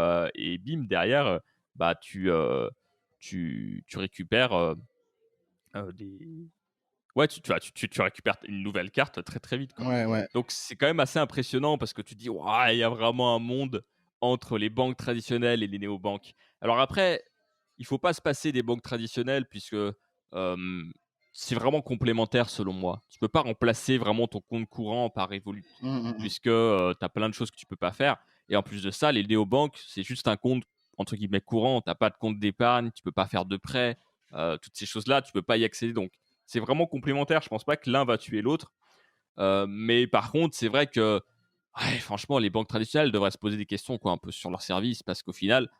A: bim derrière, bah tu récupères, des ouais, tu récupères une nouvelle carte très, très vite, quoi.
B: Ouais, ouais.
A: Donc c'est quand même assez impressionnant parce que tu te dis: «Waouh, il y a vraiment un monde entre les banques traditionnelles et les néobanques». Alors après, il faut pas se passer des banques traditionnelles puisque, c'est vraiment complémentaire selon moi. Tu peux pas remplacer vraiment ton compte courant par Revolut
B: Mmh, mmh mh.
A: puisque, tu as plein de choses que tu peux pas faire et en plus de ça, les néobanques, c'est juste un compte entre guillemets «courant». Tu as pas de compte d'épargne, tu peux pas faire de prêts, toutes ces choses-là, tu peux pas y accéder donc c'est vraiment complémentaire. Je pense pas que l'un va tuer l'autre. Mais par contre, c'est vrai que, ouais, franchement, les banques traditionnelles devraient se poser des questions, quoi, un peu sur leur service. Parce qu'au final,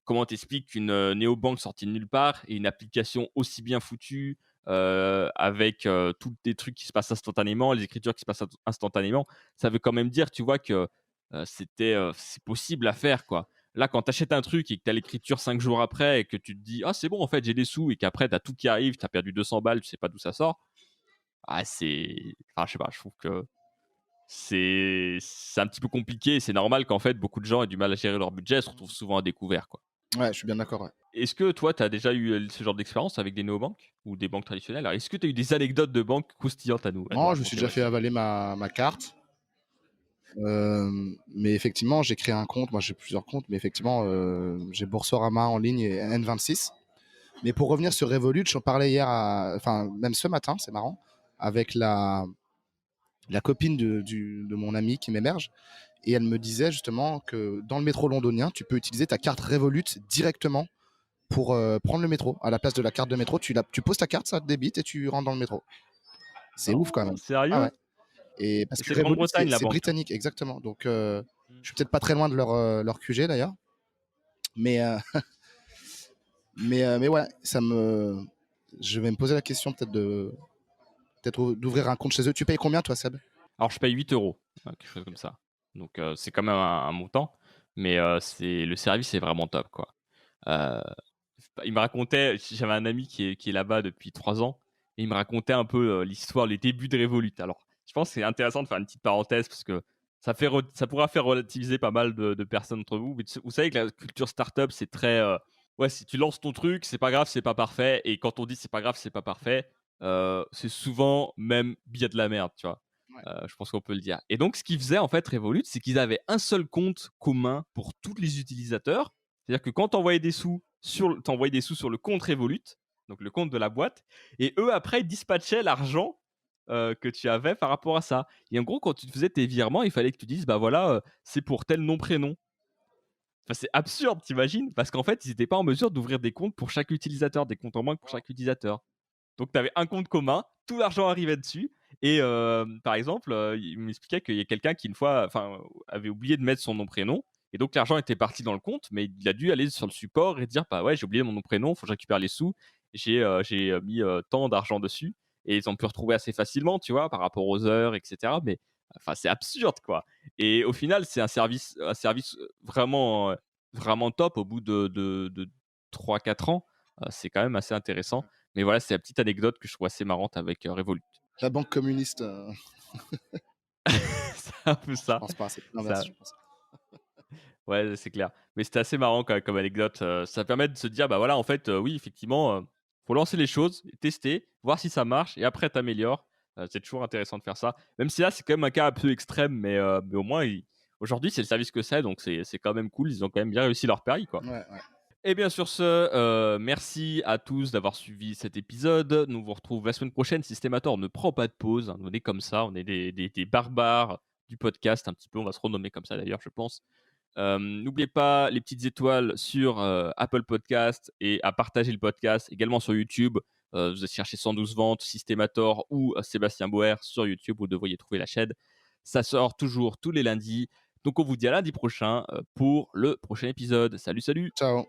A: comment t'expliques qu'une néobanque sortie de nulle part et une application aussi bien foutue, avec tous des trucs qui se passent instantanément, les écritures qui se passent instantanément, ça veut quand même dire, tu vois, que c'est possible à faire, quoi. Là, quand tu achètes un truc et que tu as l'écriture 5 jours après et que tu te dis: «Ah, c'est bon, en fait, j'ai des sous» et qu'après, tu as tout qui arrive, tu as perdu 200 balles, tu sais pas d'où ça sort. Ah, enfin, je sais pas, je trouve que c'est un petit peu compliqué. C'est normal qu'en fait, beaucoup de gens aient du mal à gérer leur budget, se retrouvent souvent à découvert, quoi.
B: Ouais, je suis bien d'accord, ouais.
A: Est-ce que toi, tu as déjà eu ce genre d'expérience avec des néobanques ou des banques traditionnelles? Alors, est-ce que tu as eu des anecdotes de banques croustillantes à nous
B: Non, je me suis
A: raconter?
B: déjà
A: Ouais.
B: fait avaler ma carte. Mais effectivement, j'ai créé un compte. Moi, j'ai plusieurs comptes, mais effectivement, j'ai Boursorama en ligne et N26. Mais pour revenir sur Revolut, j'en parlais hier, enfin même ce matin, c'est marrant, avec la copine de mon ami qui m'héberge. Et elle me disait justement que dans le métro londonien, tu peux utiliser ta carte Revolut directement pour prendre le métro. À la place de la carte de métro, tu poses ta carte, ça te débite et tu rentres dans le métro. C'est ouf quand
A: Non,
B: même. Ah
A: sérieux?
B: ouais. Et parce
A: Et
B: que
A: c'est
B: Revolut,
A: Grande-Bretagne, la
B: c'est
A: banque.
B: britannique, exactement. Donc,
A: Mm.
B: je suis peut-être pas très loin de leur QG d'ailleurs. Mais, mais ouais, je vais me poser la question peut-être d'ouvrir un compte chez eux. Tu payes combien, toi, Seb?
A: Alors, je paye 8 euros, quelque chose comme ça. Donc, c'est quand même un montant, mais le service est vraiment top, quoi. Euh, il me racontait, j'avais un ami qui est là-bas depuis 3 ans, et il me racontait un peu l'histoire, les débuts de Revolut. Alors, je pense que c'est intéressant de faire une petite parenthèse parce que ça pourra faire relativiser pas mal de personnes entre vous. Mais vous savez que la culture startup, c'est très. Ouais, si tu lances ton truc, c'est pas grave, c'est pas parfait. Et quand on dit c'est pas grave, c'est pas parfait, c'est souvent même bien de la merde, tu vois.
B: Ouais.
A: Je pense qu'on peut le dire. Et donc, ce qu'ils faisaient en fait, Revolut, c'est qu'ils avaient un seul compte commun pour tous les utilisateurs. C'est-à-dire que quand tu envoyais des sous sur le compte Revolut, donc le compte de la boîte, et eux après ils dispatchaient l'argent que tu avais par rapport à ça. Et en gros, quand tu faisais tes virements, il fallait que tu dises bah voilà, c'est pour tel nom prénom. Enfin, c'est absurde, t'imagines? Parce qu'en fait, ils n'étaient pas en mesure d'ouvrir des comptes pour chaque utilisateur, des comptes en moins pour chaque utilisateur. Donc, tu avais un compte commun, tout l'argent arrivait dessus. Et par exemple, il m'expliquait qu'il y a quelqu'un qui, une fois, avait oublié de mettre son nom prénom. Et donc, l'argent était parti dans le compte, mais il a dû aller sur le support et dire bah ouais, j'ai oublié mon nom prénom, il faut que je récupère les sous. J'ai mis tant d'argent dessus. Et ils ont pu retrouver assez facilement, tu vois, par rapport aux heures, etc. Mais enfin, c'est absurde, quoi. Et au final, c'est un service vraiment, vraiment top au bout de 3-4 ans. C'est quand même assez intéressant. Mais voilà, c'est la petite anecdote que je trouve assez marrante avec Revolut.
B: La banque communiste,
A: C'est un peu
B: je
A: ça.
B: pense pas. C'est l'inverse,
A: ça.
B: je pense.
A: Ouais, c'est clair. Mais c'était assez marrant comme anecdote. Ça permet de se dire, bah voilà, en fait, oui, effectivement, faut lancer les choses, tester, voir si ça marche, et après t'améliores. C'est toujours intéressant de faire ça. Même si là, c'est quand même un cas un peu extrême, mais au moins, aujourd'hui, c'est le service que c'est, donc c'est quand même cool. Ils ont quand même bien réussi leur pari, quoi.
B: Ouais, ouais.
A: Et bien sur ce, merci à tous d'avoir suivi cet épisode. Nous vous retrouvons la semaine prochaine. Systémator ne prend pas de pause, hein. On est comme ça, on est des barbares du podcast un petit peu. On va se renommer comme ça d'ailleurs, je pense. N'oubliez pas les petites étoiles sur Apple Podcast et à partager le podcast également sur YouTube. Vous cherchez 112 ventes, Systémator ou Sébastien Boer sur YouTube, vous devriez trouver la chaîne. Ça sort toujours tous les lundis. Donc on vous dit à lundi prochain pour le prochain épisode. Salut, salut!
B: Ciao.